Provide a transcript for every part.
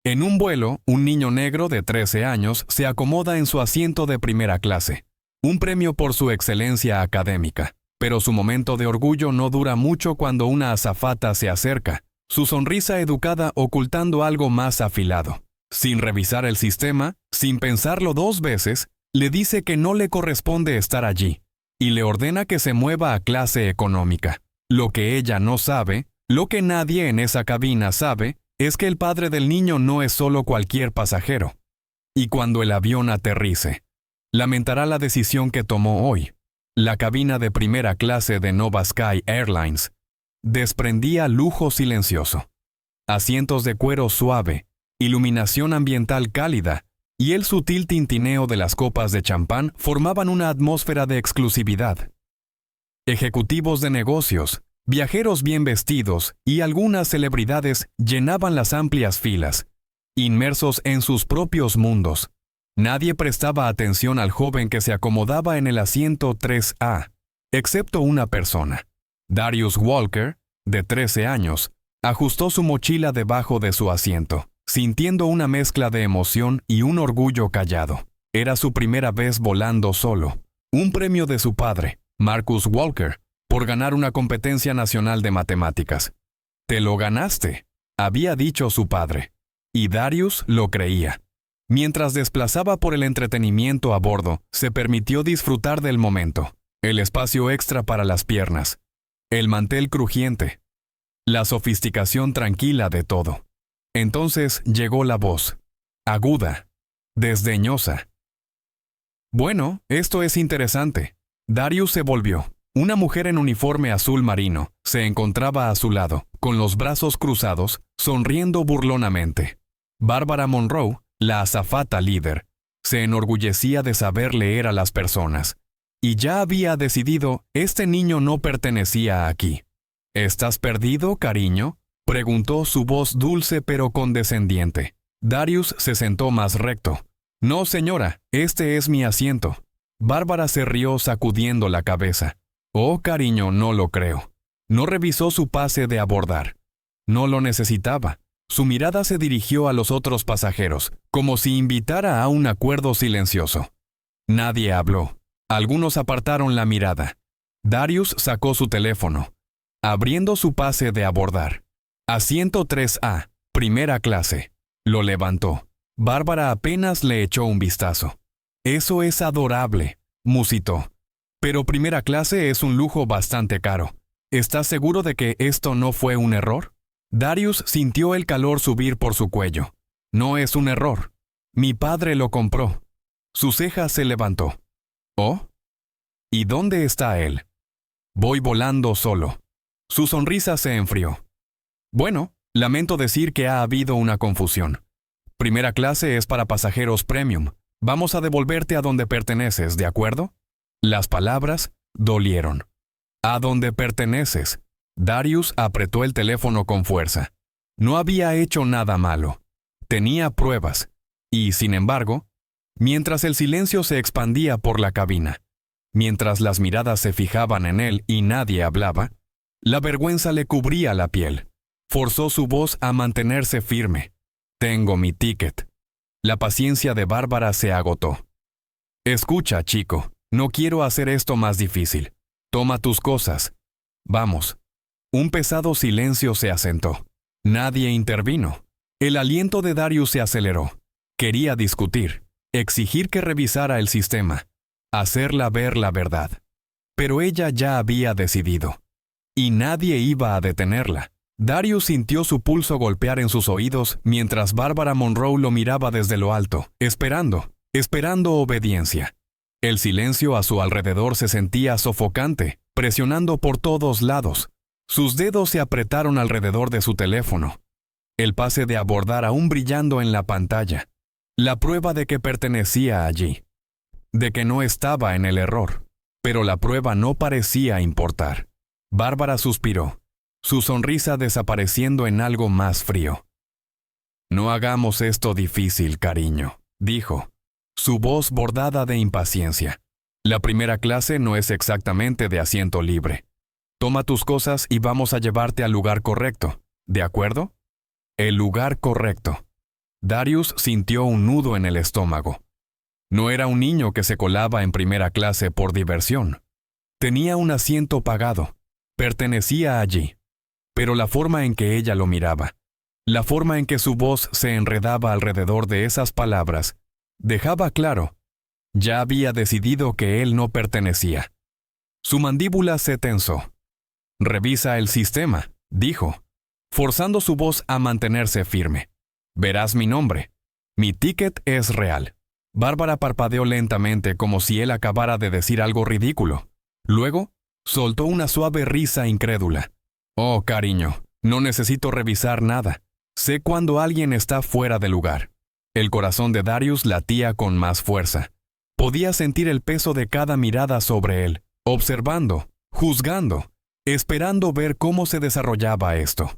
En un vuelo, un niño negro de 13 años se acomoda en su asiento de primera clase, un premio por su excelencia académica. Pero su momento de orgullo no dura mucho cuando una azafata se acerca, su sonrisa educada ocultando algo más afilado. Sin revisar el sistema, sin pensarlo 2 veces, le dice que no le corresponde estar allí, y le ordena que se mueva a clase económica. Lo que ella no sabe, lo que nadie en esa cabina sabe, es que el padre del niño no es solo cualquier pasajero. Y cuando el avión aterrice, lamentará la decisión que tomó hoy. La cabina de primera clase de Nova Sky Airlines desprendía lujo silencioso. Asientos de cuero suave, iluminación ambiental cálida y el sutil tintineo de las copas de champán formaban una atmósfera de exclusividad. Ejecutivos de negocios, viajeros bien vestidos y algunas celebridades llenaban las amplias filas, inmersos en sus propios mundos. Nadie prestaba atención al joven que se acomodaba en el asiento 3A, excepto una persona. Darius Walker, de 13 años, ajustó su mochila debajo de su asiento, sintiendo una mezcla de emoción y un orgullo callado. Era su primera vez volando solo. Un premio de su padre, Marcus Walker, por ganar una competencia nacional de matemáticas. «Te lo ganaste», había dicho su padre. Y Darius lo creía. Mientras desplazaba por el entretenimiento a bordo, se permitió disfrutar del momento. El espacio extra para las piernas. El mantel crujiente. La sofisticación tranquila de todo. Entonces llegó la voz. Aguda. Desdeñosa. «Bueno, esto es interesante». Darius se volvió. Una mujer en uniforme azul marino se encontraba a su lado, con los brazos cruzados, sonriendo burlonamente. Bárbara Monroe, la azafata líder, se enorgullecía de saber leer a las personas. Y ya había decidido, este niño no pertenecía aquí. «¿Estás perdido, cariño?», preguntó su voz dulce pero condescendiente. Darius se sentó más recto. «No, señora, este es mi asiento». Bárbara se rió sacudiendo la cabeza. «Oh, cariño, no lo creo». No revisó su pase de abordar. No lo necesitaba. Su mirada se dirigió a los otros pasajeros, como si invitara a un acuerdo silencioso. Nadie habló. Algunos apartaron la mirada. Darius sacó su teléfono, abriendo su pase de abordar. «Asiento 3A, primera clase». Lo levantó. Bárbara apenas le echó un vistazo. «Eso es adorable», musitó. «Pero primera clase es un lujo bastante caro. ¿Estás seguro de que esto no fue un error?» Darius sintió el calor subir por su cuello. «No es un error. Mi padre lo compró». Su ceja se levantó. «¿Oh? ¿Y dónde está él?» «Voy volando solo». Su sonrisa se enfrió. «Bueno, lamento decir que ha habido una confusión. Primera clase es para pasajeros premium. Vamos a devolverte a donde perteneces, ¿de acuerdo?» Las palabras dolieron. «¿A dónde perteneces?» Darius apretó el teléfono con fuerza. No había hecho nada malo. Tenía pruebas. Y, sin embargo, mientras el silencio se expandía por la cabina, mientras las miradas se fijaban en él y nadie hablaba, la vergüenza le cubría la piel. Forzó su voz a mantenerse firme. «Tengo mi ticket». La paciencia de Bárbara se agotó. «Escucha, chico, no quiero hacer esto más difícil. Toma tus cosas. Vamos». Un pesado silencio se asentó. Nadie intervino. El aliento de Darius se aceleró. Quería discutir, exigir que revisara el sistema, hacerla ver la verdad. Pero ella ya había decidido. Y nadie iba a detenerla. Darius sintió su pulso golpear en sus oídos mientras Bárbara Monroe lo miraba desde lo alto, esperando obediencia. El silencio a su alrededor se sentía sofocante, presionando por todos lados. Sus dedos se apretaron alrededor de su teléfono. El pase de abordar aún brillando en la pantalla. La prueba de que pertenecía allí. De que no estaba en el error. Pero la prueba no parecía importar. Bárbara suspiró, su sonrisa desapareciendo en algo más frío. «No hagamos esto difícil, cariño», dijo, su voz bordada de impaciencia. «La primera clase no es exactamente de asiento libre. Toma tus cosas y vamos a llevarte al lugar correcto, ¿de acuerdo?» El lugar correcto. Darius sintió un nudo en el estómago. No era un niño que se colaba en primera clase por diversión. Tenía un asiento pagado. Pertenecía allí. Pero la forma en que ella lo miraba, la forma en que su voz se enredaba alrededor de esas palabras, dejaba claro, ya había decidido que él no pertenecía. Su mandíbula se tensó. «Revisa el sistema», dijo, forzando su voz a mantenerse firme. «Verás mi nombre. Mi ticket es real». Bárbara parpadeó lentamente como si él acabara de decir algo ridículo. Luego, soltó una suave risa incrédula. «Oh, cariño, no necesito revisar nada. Sé cuando alguien está fuera de lugar». El corazón de Darius latía con más fuerza. Podía sentir el peso de cada mirada sobre él, observando, juzgando, esperando ver cómo se desarrollaba esto.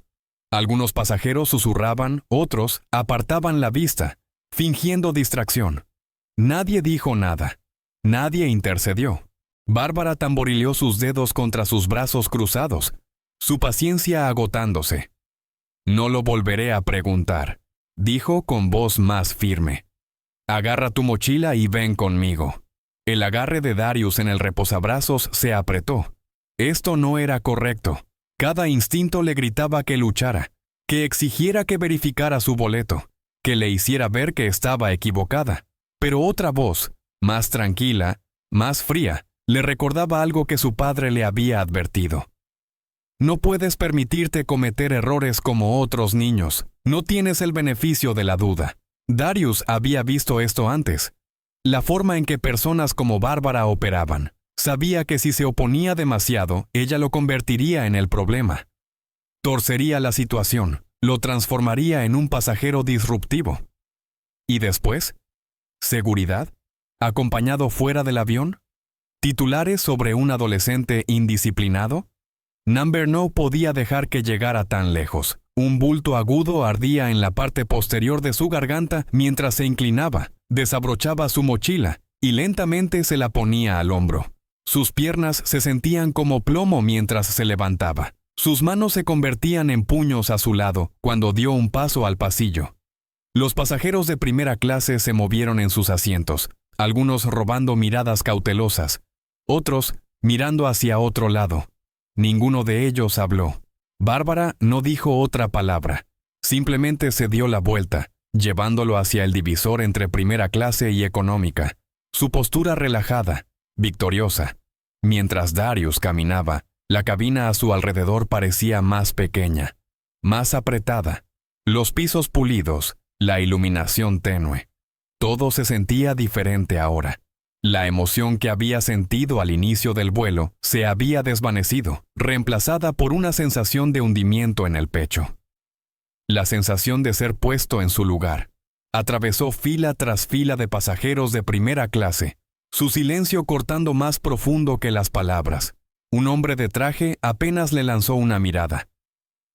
Algunos pasajeros susurraban, otros apartaban la vista, fingiendo distracción. Nadie dijo nada. Nadie intercedió. Bárbara tamborileó sus dedos contra sus brazos cruzados, su paciencia agotándose. «No lo volveré a preguntar», dijo con voz más firme. «Agarra tu mochila y ven conmigo». El agarre de Darius en el reposabrazos se apretó. Esto no era correcto. Cada instinto le gritaba que luchara, que exigiera que verificara su boleto, que le hiciera ver que estaba equivocada. Pero otra voz, más tranquila, más fría, le recordaba algo que su padre le había advertido. «No puedes permitirte cometer errores como otros niños. No tienes el beneficio de la duda». Darius había visto esto antes. La forma en que personas como Bárbara operaban. Sabía que si se oponía demasiado, ella lo convertiría en el problema. Torcería la situación, lo transformaría en un pasajero disruptivo. ¿Y después? ¿Seguridad? ¿Acompañado fuera del avión? ¿Titulares sobre un adolescente indisciplinado? Number no podía dejar que llegara tan lejos. Un bulto agudo ardía en la parte posterior de su garganta mientras se inclinaba, desabrochaba su mochila y lentamente se la ponía al hombro. Sus piernas se sentían como plomo mientras se levantaba. Sus manos se convertían en puños a su lado cuando dio un paso al pasillo. Los pasajeros de primera clase se movieron en sus asientos, algunos robando miradas cautelosas, otros mirando hacia otro lado. Ninguno de ellos habló. Bárbara no dijo otra palabra. Simplemente se dio la vuelta, llevándolo hacia el divisor entre primera clase y económica. Su postura relajada, victoriosa. Mientras Darius caminaba, la cabina a su alrededor parecía más pequeña, más apretada. Los pisos pulidos, la iluminación tenue. Todo se sentía diferente ahora. La emoción que había sentido al inicio del vuelo se había desvanecido, reemplazada por una sensación de hundimiento en el pecho. La sensación de ser puesto en su lugar. Atravesó fila tras fila de pasajeros de primera clase, su silencio cortando más profundo que las palabras. Un hombre de traje apenas le lanzó una mirada.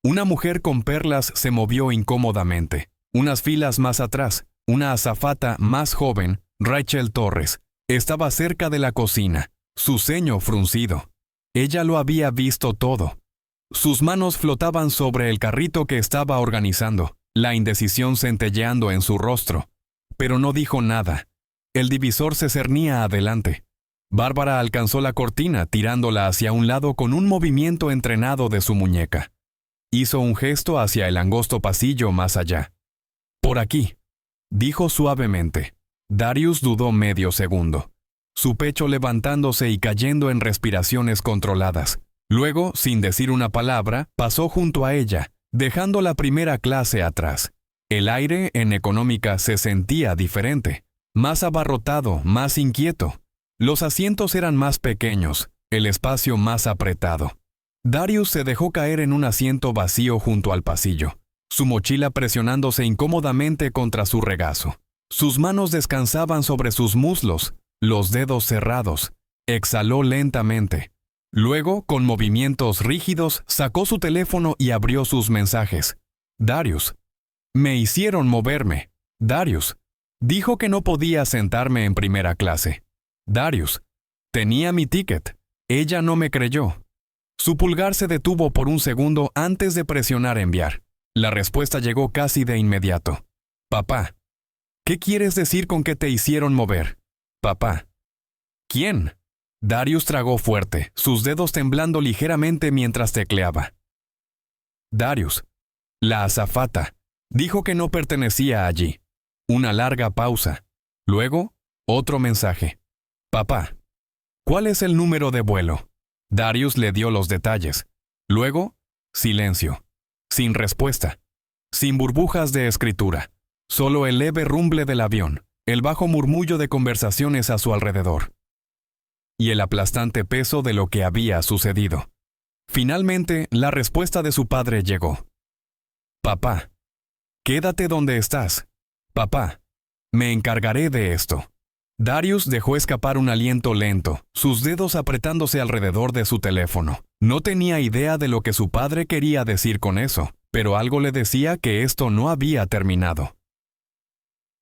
Una mujer con perlas se movió incómodamente. Unas filas más atrás, una azafata más joven, Rachel Torres, estaba cerca de la cocina, su ceño fruncido. Ella lo había visto todo. Sus manos flotaban sobre el carrito que estaba organizando, la indecisión centelleando en su rostro. Pero no dijo nada. El divisor se cernía adelante. Bárbara alcanzó la cortina tirándola hacia un lado con un movimiento entrenado de su muñeca. Hizo un gesto hacia el angosto pasillo más allá. «Por aquí», dijo suavemente. Darius dudó medio segundo, su pecho levantándose y cayendo en respiraciones controladas. Luego, sin decir una palabra, pasó junto a ella, dejando la primera clase atrás. El aire en económica se sentía diferente, más abarrotado, más inquieto. Los asientos eran más pequeños, el espacio más apretado. Darius se dejó caer en un asiento vacío junto al pasillo, su mochila presionándose incómodamente contra su regazo. Sus manos descansaban sobre sus muslos, los dedos cerrados. Exhaló lentamente. Luego, con movimientos rígidos, sacó su teléfono y abrió sus mensajes. «Darius. Me hicieron moverme. Darius. Dijo que no podía sentarme en primera clase. Darius. Tenía mi ticket. Ella no me creyó». Su pulgar se detuvo por un segundo antes de presionar enviar. La respuesta llegó casi de inmediato. Papá. ¿Qué quieres decir con que te hicieron mover? Papá. ¿Quién? Darius tragó fuerte, sus dedos temblando ligeramente mientras tecleaba. Darius. La azafata. Dijo que no pertenecía allí. Una larga pausa. Luego, otro mensaje. Papá. ¿Cuál es el número de vuelo? Darius le dio los detalles. Luego, silencio. Sin respuesta. Sin burbujas de escritura. Solo el leve rumble del avión, el bajo murmullo de conversaciones a su alrededor. Y el aplastante peso de lo que había sucedido. Finalmente, la respuesta de su padre llegó. Papá. Quédate donde estás. Papá. Me encargaré de esto. Darius dejó escapar un aliento lento, sus dedos apretándose alrededor de su teléfono. No tenía idea de lo que su padre quería decir con eso, pero algo le decía que esto no había terminado.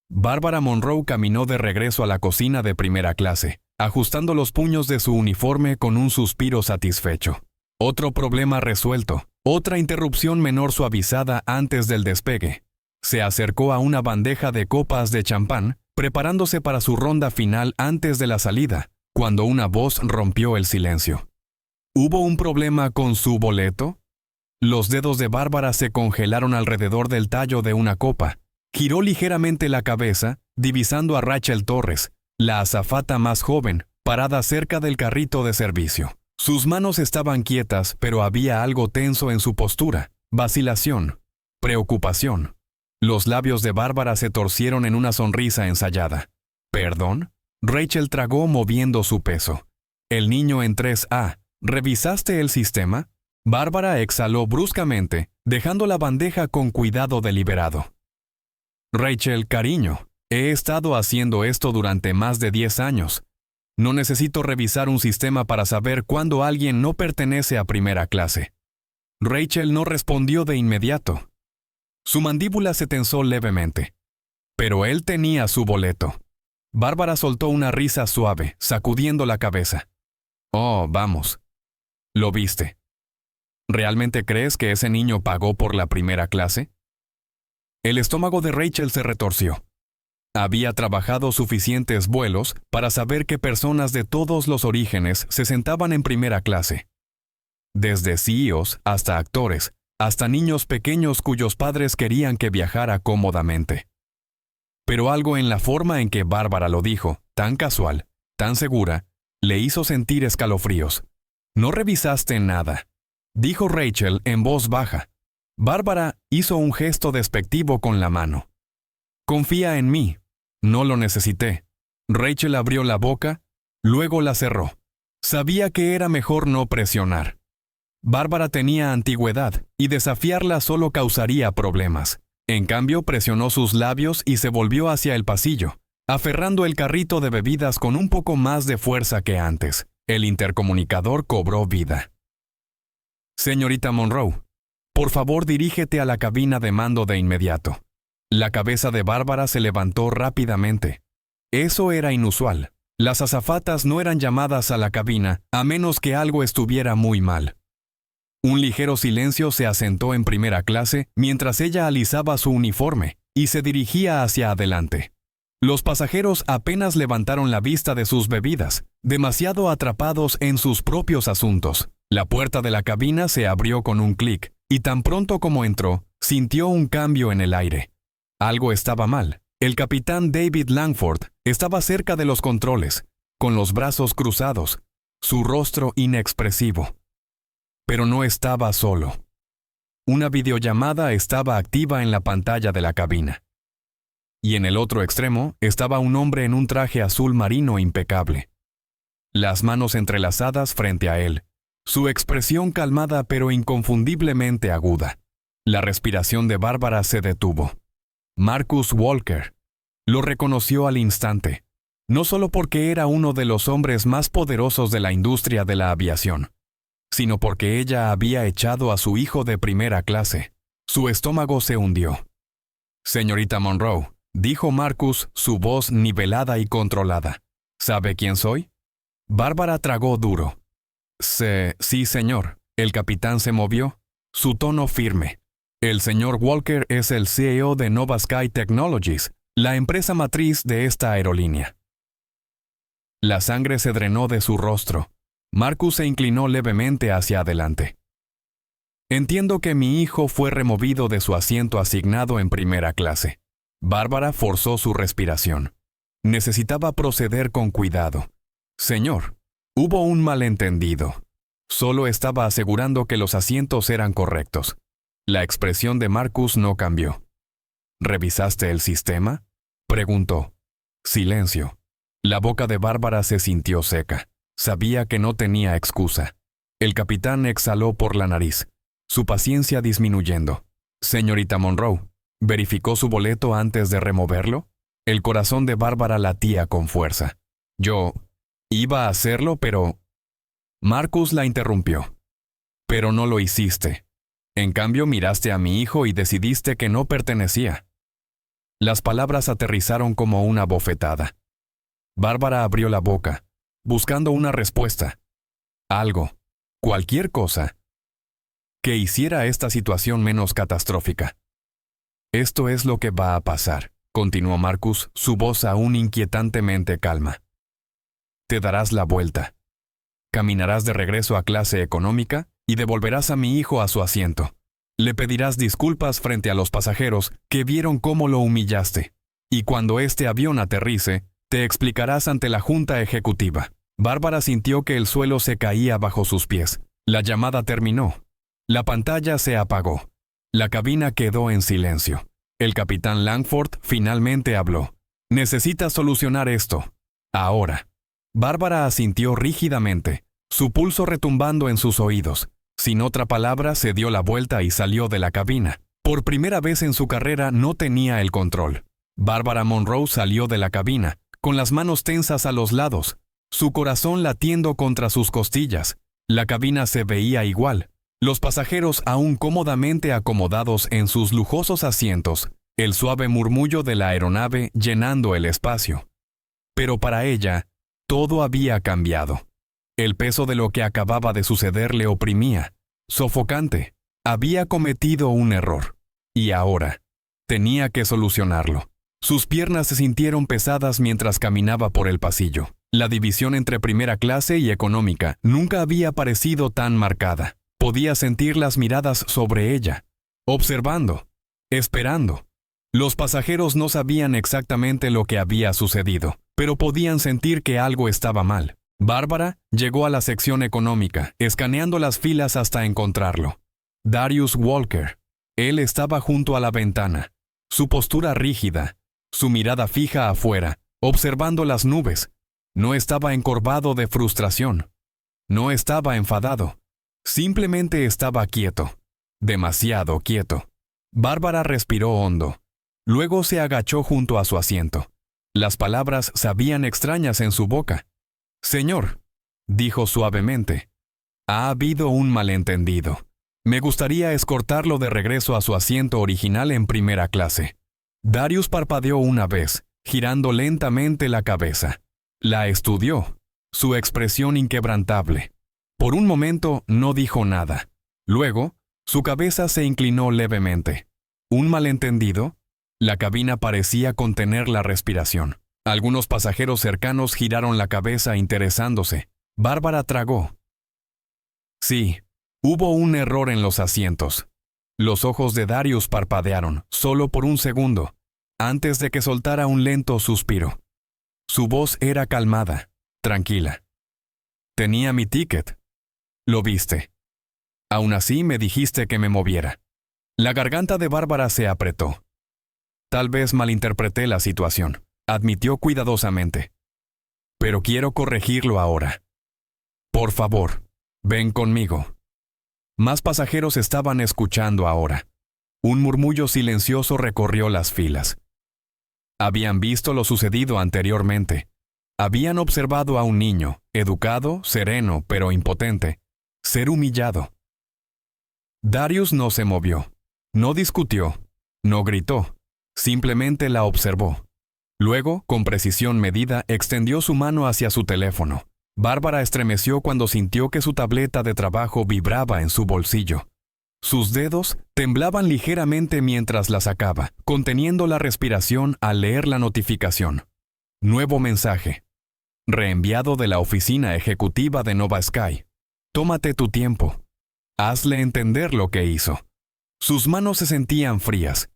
Bárbara Monroe caminó de regreso a la cocina de primera clase, ajustando los puños de su uniforme con un suspiro satisfecho. Otro problema resuelto, otra interrupción menor suavizada antes del despegue. Se acercó a una bandeja de copas de champán, preparándose para su ronda final antes de la salida, cuando una voz rompió el silencio. ¿Hubo un problema con su boleto? Los dedos de Bárbara se congelaron alrededor del tallo de una copa. Giró ligeramente la cabeza, divisando a Rachel Torres, la azafata más joven, parada cerca del carrito de servicio. Sus manos estaban quietas, pero había algo tenso en su postura, vacilación, preocupación. Los labios de Bárbara se torcieron en una sonrisa ensayada. ¿Perdón? Rachel tragó moviendo su peso. El niño en 3A. ¿Revisaste el sistema? Bárbara exhaló bruscamente, dejando la bandeja con cuidado deliberado. Rachel, cariño, he estado haciendo esto durante más de 10 años. No necesito revisar un sistema para saber cuándo alguien no pertenece a primera clase. Rachel no respondió de inmediato. Su mandíbula se tensó levemente. Pero él tenía su boleto. Bárbara soltó una risa suave, sacudiendo la cabeza. Oh, vamos. Lo viste. ¿Realmente crees que ese niño pagó por la primera clase? El estómago de Rachel se retorció. Había trabajado suficientes vuelos para saber que personas de todos los orígenes se sentaban en primera clase. Desde CEOs hasta actores, hasta niños pequeños cuyos padres querían que viajara cómodamente. Pero algo en la forma en que Bárbara lo dijo, tan casual, tan segura, le hizo sentir escalofríos. «No revisaste nada», dijo Rachel en voz baja. Bárbara hizo un gesto despectivo con la mano. «Confía en mí. No lo necesité». Rachel abrió la boca, luego la cerró. Sabía que era mejor no presionar. Bárbara tenía antigüedad, y desafiarla solo causaría problemas. En cambio, presionó sus labios y se volvió hacia el pasillo, aferrando el carrito de bebidas con un poco más de fuerza que antes. El intercomunicador cobró vida. «Señorita Monroe, por favor dirígete a la cabina de mando de inmediato». La cabeza de Bárbara se levantó rápidamente. Eso era inusual. Las azafatas no eran llamadas a la cabina a menos que algo estuviera muy mal. Un ligero silencio se asentó en primera clase mientras ella alisaba su uniforme y se dirigía hacia adelante. Los pasajeros apenas levantaron la vista de sus bebidas, demasiado atrapados en sus propios asuntos. La puerta de la cabina se abrió con un clic, y tan pronto como entró, sintió un cambio en el aire. Algo estaba mal. El capitán David Langford estaba cerca de los controles, con los brazos cruzados, su rostro inexpresivo. Pero no estaba solo. Una videollamada estaba activa en la pantalla de la cabina. Y en el otro extremo estaba un hombre en un traje azul marino impecable. Las manos entrelazadas frente a él, su expresión calmada pero inconfundiblemente aguda. La respiración de Bárbara se detuvo. Marcus Walker. Lo reconoció al instante, no solo porque era uno de los hombres más poderosos de la industria de la aviación, sino porque ella había echado a su hijo de primera clase. Su estómago se hundió. «Señorita Monroe», dijo Marcus, su voz nivelada y controlada. «¿Sabe quién soy?» Bárbara tragó duro. Sí, señor». El capitán se movió, su tono firme. El señor Walker es el CEO de Nova Sky Technologies, la empresa matriz de esta aerolínea. La sangre se drenó de su rostro. Marcus se inclinó levemente hacia adelante. Entiendo que mi hijo fue removido de su asiento asignado en primera clase. Bárbara forzó su respiración. Necesitaba proceder con cuidado. Señor, hubo un malentendido. Solo estaba asegurando que los asientos eran correctos. La expresión de Marcus no cambió. ¿Revisaste el sistema?, preguntó. Silencio. La boca de Bárbara se sintió seca. Sabía que no tenía excusa. El capitán exhaló por la nariz, su paciencia disminuyendo. Señorita Monroe, ¿verificó su boleto antes de removerlo? El corazón de Bárbara latía con fuerza. Yo iba a hacerlo, pero... Marcus la interrumpió. Pero no lo hiciste. En cambio, miraste a mi hijo y decidiste que no pertenecía. Las palabras aterrizaron como una bofetada. Bárbara abrió la boca, buscando una respuesta. Algo, cualquier cosa, que hiciera esta situación menos catastrófica. Esto es lo que va a pasar, continuó Marcus, su voz aún inquietantemente calma. Te darás la vuelta. Caminarás de regreso a clase económica y devolverás a mi hijo a su asiento. Le pedirás disculpas frente a los pasajeros que vieron cómo lo humillaste. Y cuando este avión aterrice, te explicarás ante la junta ejecutiva. Bárbara sintió que el suelo se caía bajo sus pies. La llamada terminó. La pantalla se apagó. La cabina quedó en silencio. El capitán Langford finalmente habló. Necesitas solucionar esto. Ahora. Bárbara asintió rígidamente, su pulso retumbando en sus oídos. Sin otra palabra, se dio la vuelta y salió de la cabina. Por primera vez en su carrera no tenía el control. Bárbara Monroe salió de la cabina, con las manos tensas a los lados, su corazón latiendo contra sus costillas. La cabina se veía igual, los pasajeros aún cómodamente acomodados en sus lujosos asientos, el suave murmullo de la aeronave llenando el espacio. Pero para ella, todo había cambiado. El peso de lo que acababa de suceder le oprimía, sofocante. Había cometido un error, y ahora tenía que solucionarlo. Sus piernas se sintieron pesadas mientras caminaba por el pasillo. La división entre primera clase y económica nunca había parecido tan marcada. Podía sentir las miradas sobre ella, observando, esperando. Los pasajeros no sabían exactamente lo que había sucedido, pero podían sentir que algo estaba mal. Bárbara llegó a la sección económica, escaneando las filas hasta encontrarlo. Darius Walker. Él estaba junto a la ventana, su postura rígida, su mirada fija afuera, observando las nubes. No estaba encorvado de frustración. No estaba enfadado. Simplemente estaba quieto. Demasiado quieto. Bárbara respiró hondo. Luego se agachó junto a su asiento. Las palabras sabían extrañas en su boca. «Señor», dijo suavemente, «ha habido un malentendido. Me gustaría escortarlo de regreso a su asiento original en primera clase». Darius parpadeó una vez, girando lentamente la cabeza. La estudió, su expresión inquebrantable. Por un momento no dijo nada. Luego, su cabeza se inclinó levemente. ¿Un malentendido? La cabina parecía contener la respiración. Algunos pasajeros cercanos giraron la cabeza interesándose. Bárbara tragó. Sí, hubo un error en los asientos. Los ojos de Darius parpadearon, solo por un segundo, antes de que soltara un lento suspiro. Su voz era calmada, tranquila. Tenía mi ticket. Lo viste. Aún así me dijiste que me moviera. La garganta de Bárbara se apretó. Tal vez malinterpreté la situación, admitió cuidadosamente. Pero quiero corregirlo ahora. Por favor, ven conmigo. Más pasajeros estaban escuchando ahora. Un murmullo silencioso recorrió las filas. Habían visto lo sucedido anteriormente. Habían observado a un niño, educado, sereno, pero impotente, ser humillado. Darius no se movió, no discutió, no gritó, simplemente la observó. Luego, con precisión medida, extendió su mano hacia su teléfono. Bárbara estremeció cuando sintió que su tableta de trabajo vibraba en su bolsillo. Sus dedos temblaban ligeramente mientras la sacaba, conteniendo la respiración al leer la notificación. Nuevo mensaje. Reenviado de la oficina ejecutiva de Nova Sky. Tómate tu tiempo. Hazle entender lo que hizo. Sus manos se sentían frías.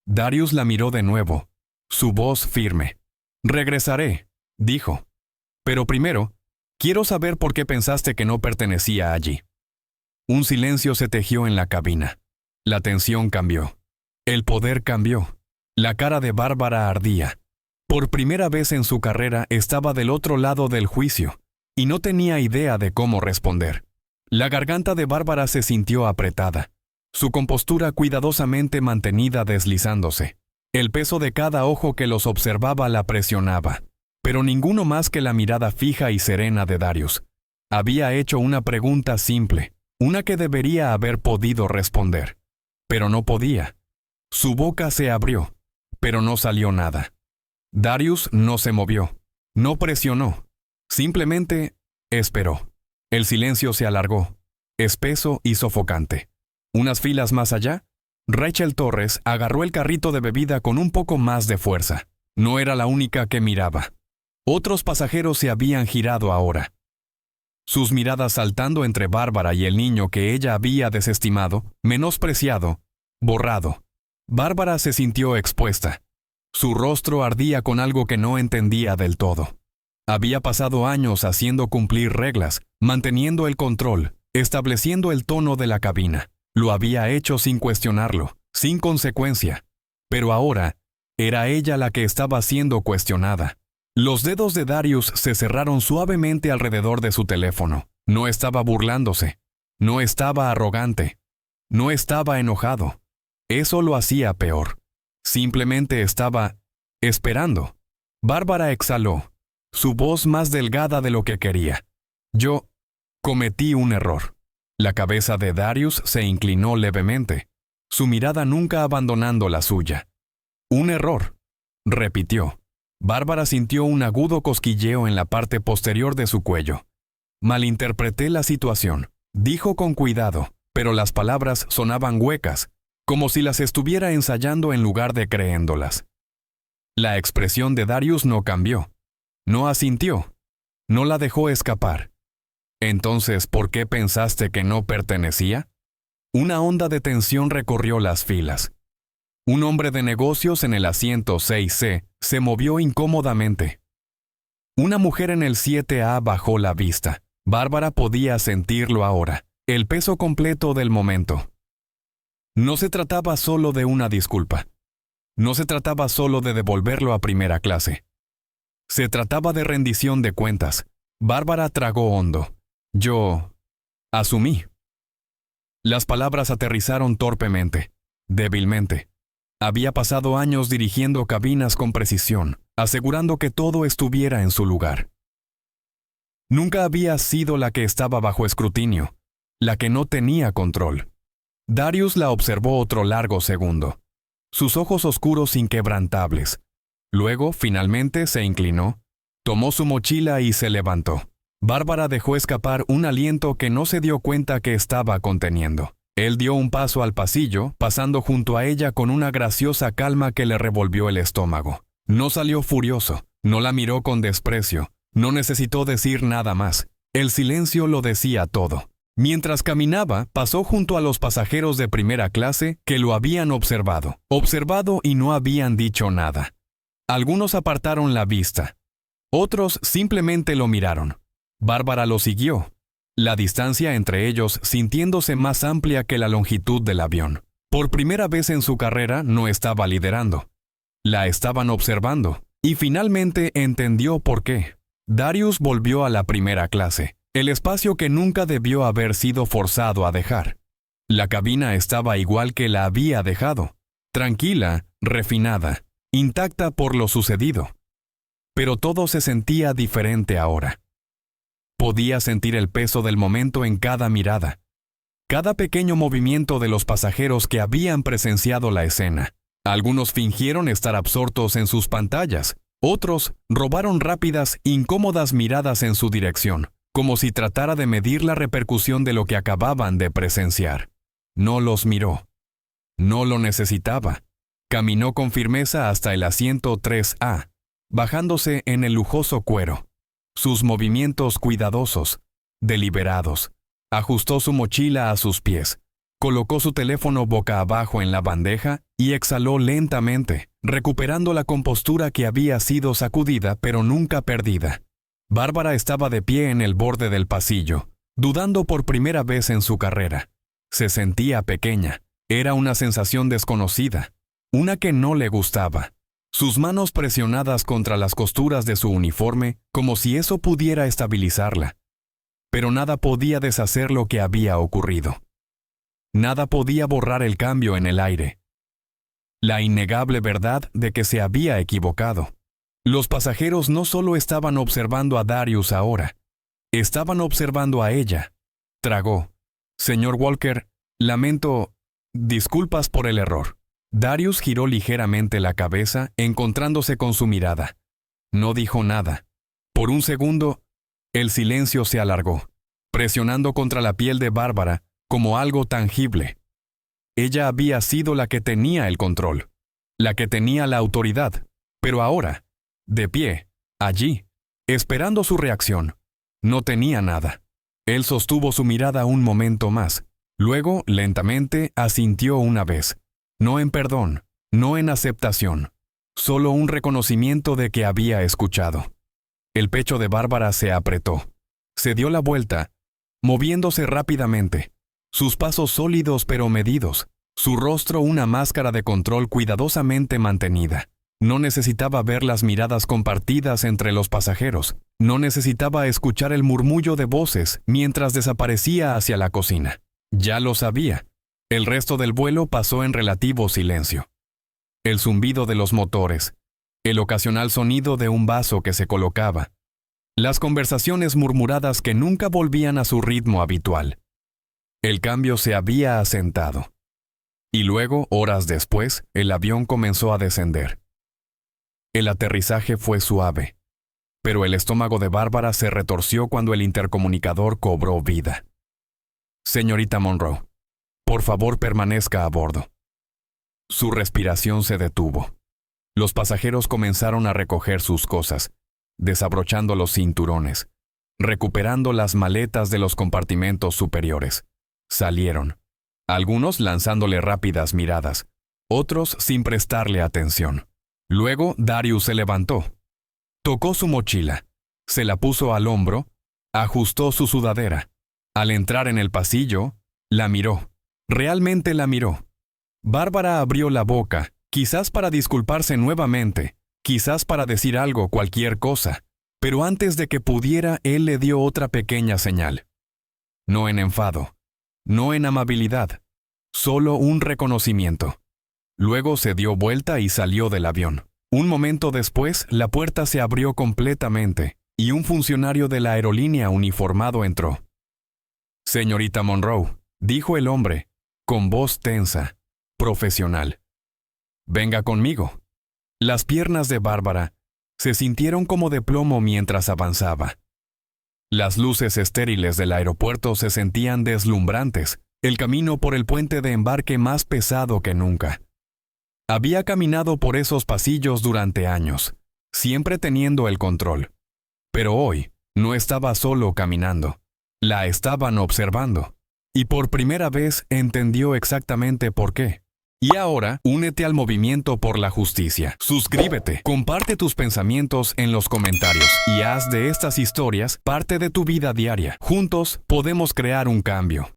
Darius la miró de nuevo, su voz firme. Regresaré, dijo. Pero primero, quiero saber por qué pensaste que no pertenecía allí. Un silencio se tejió en la cabina. La tensión cambió. El poder cambió. La cara de Bárbara ardía. Por primera vez en su carrera estaba del otro lado del juicio, y no tenía idea de cómo responder. La garganta de Bárbara se sintió apretada, su compostura cuidadosamente mantenida deslizándose. El peso de cada ojo que los observaba la presionaba, pero ninguno más que la mirada fija y serena de Darius. Había hecho una pregunta simple, una que debería haber podido responder, pero no podía. Su boca se abrió, pero no salió nada. Darius no se movió, no presionó, simplemente esperó. El silencio se alargó, espeso y sofocante. Unas filas más allá, Rachel Torres agarró el carrito de bebida con un poco más de fuerza. No era la única que miraba. Otros pasajeros se habían girado ahora. Sus miradas saltando entre Bárbara y el niño que ella había desestimado, menospreciado, borrado. Bárbara se sintió expuesta. Su rostro ardía con algo que no entendía del todo. Había pasado años haciendo cumplir reglas, manteniendo el control, estableciendo el tono de la cabina. Lo había hecho sin cuestionarlo, sin consecuencia. Pero ahora, era ella la que estaba siendo cuestionada. Los dedos de Darius se cerraron suavemente alrededor de su teléfono. No estaba burlándose. No estaba arrogante. No estaba enojado. Eso lo hacía peor. Simplemente estaba esperando. Bárbara exhaló, su voz más delgada de lo que quería. Yo cometí un error. La cabeza de Darius se inclinó levemente, su mirada nunca abandonando la suya. Un error, repitió. Bárbara sintió un agudo cosquilleo en la parte posterior de su cuello. Malinterpreté la situación, dijo con cuidado, pero las palabras sonaban huecas, como si las estuviera ensayando en lugar de creyéndolas. La expresión de Darius no cambió. No asintió. No la dejó escapar. Entonces, ¿por qué pensaste que no pertenecía? Una onda de tensión recorrió las filas. Un hombre de negocios en el asiento 6C se movió incómodamente. Una mujer en el 7A bajó la vista. Bárbara podía sentirlo ahora, el peso completo del momento. No se trataba solo de una disculpa. No se trataba solo de devolverlo a primera clase. Se trataba de rendición de cuentas. Bárbara tragó hondo. Yo asumí. Las palabras aterrizaron torpemente, débilmente. Había pasado años dirigiendo cabinas con precisión, asegurando que todo estuviera en su lugar. Nunca había sido la que estaba bajo escrutinio, la que no tenía control. Darius la observó otro largo segundo, sus ojos oscuros inquebrantables. Luego, finalmente, se inclinó, tomó su mochila y se levantó. Bárbara dejó escapar un aliento que no se dio cuenta que estaba conteniendo. Él dio un paso al pasillo, pasando junto a ella con una graciosa calma que le revolvió el estómago. No salió furioso, no la miró con desprecio, no necesitó decir nada más. El silencio lo decía todo. Mientras caminaba, pasó junto a los pasajeros de primera clase que lo habían observado y no habían dicho nada. Algunos apartaron la vista. Otros simplemente lo miraron. Bárbara lo siguió, la distancia entre ellos sintiéndose más amplia que la longitud del avión. Por primera vez en su carrera no estaba liderando. La estaban observando, y finalmente entendió por qué. Darius volvió a la primera clase, el espacio que nunca debió haber sido forzado a dejar. La cabina estaba igual que la había dejado, tranquila, refinada, intacta por lo sucedido. Pero todo se sentía diferente ahora. Podía sentir el peso del momento en cada mirada, cada pequeño movimiento de los pasajeros que habían presenciado la escena. Algunos fingieron estar absortos en sus pantallas, otros robaron rápidas, incómodas miradas en su dirección, como si tratara de medir la repercusión de lo que acababan de presenciar. No los miró. No lo necesitaba. Caminó con firmeza hasta el asiento 3A, bajándose en el lujoso cuero. Sus movimientos cuidadosos, deliberados. Ajustó su mochila a sus pies. Colocó su teléfono boca abajo en la bandeja y exhaló lentamente, recuperando la compostura que había sido sacudida pero nunca perdida. Bárbara estaba de pie en el borde del pasillo, dudando por primera vez en su carrera. Se sentía pequeña. Era una sensación desconocida, una que no le gustaba. Sus manos presionadas contra las costuras de su uniforme, como si eso pudiera estabilizarla. Pero nada podía deshacer lo que había ocurrido. Nada podía borrar el cambio en el aire. La innegable verdad de que se había equivocado. Los pasajeros no solo estaban observando a Darius ahora, estaban observando a ella. Tragó. Señor Walker, lamento, disculpas por el error. Darius giró ligeramente la cabeza, encontrándose con su mirada. No dijo nada. Por un segundo, el silencio se alargó, presionando contra la piel de Bárbara como algo tangible. Ella había sido la que tenía el control, la que tenía la autoridad, pero ahora, de pie, allí, esperando su reacción, no tenía nada. Él sostuvo su mirada un momento más, luego, lentamente, asintió una vez. No en perdón, no en aceptación, solo un reconocimiento de que había escuchado. El pecho de Bárbara se apretó. Se dio la vuelta, moviéndose rápidamente, sus pasos sólidos pero medidos, su rostro una máscara de control cuidadosamente mantenida. No necesitaba ver las miradas compartidas entre los pasajeros, no necesitaba escuchar el murmullo de voces mientras desaparecía hacia la cocina. Ya lo sabía. El resto del vuelo pasó en relativo silencio. El zumbido de los motores, el ocasional sonido de un vaso que se colocaba, las conversaciones murmuradas que nunca volvían a su ritmo habitual. El cambio se había asentado. Y luego, horas después, el avión comenzó a descender. El aterrizaje fue suave, pero el estómago de Bárbara se retorció cuando el intercomunicador cobró vida. Señorita Monroe, por favor permanezca a bordo. Su respiración se detuvo. Los pasajeros comenzaron a recoger sus cosas, desabrochando los cinturones, recuperando las maletas de los compartimentos superiores. Salieron, algunos lanzándole rápidas miradas, otros sin prestarle atención. Luego Darius se levantó. Tocó su mochila, se la puso al hombro, ajustó su sudadera. Al entrar en el pasillo, la miró. Realmente la miró. Bárbara abrió la boca, quizás para disculparse nuevamente, quizás para decir algo, cualquier cosa, pero antes de que pudiera, él le dio otra pequeña señal. No en enfado, no en amabilidad, solo un reconocimiento. Luego se dio vuelta y salió del avión. Un momento después, la puerta se abrió completamente y un funcionario de la aerolínea uniformado entró. Señorita Monroe, dijo el hombre, con voz tensa, profesional. Venga conmigo. Las piernas de Bárbara se sintieron como de plomo mientras avanzaba. Las luces estériles del aeropuerto se sentían deslumbrantes, el camino por el puente de embarque más pesado que nunca. Había caminado por esos pasillos durante años, siempre teniendo el control. Pero hoy no estaba solo caminando, la estaban observando. Y por primera vez entendió exactamente por qué. Y ahora, únete al movimiento por la justicia. Suscríbete, comparte tus pensamientos en los comentarios y haz de estas historias parte de tu vida diaria. Juntos podemos crear un cambio.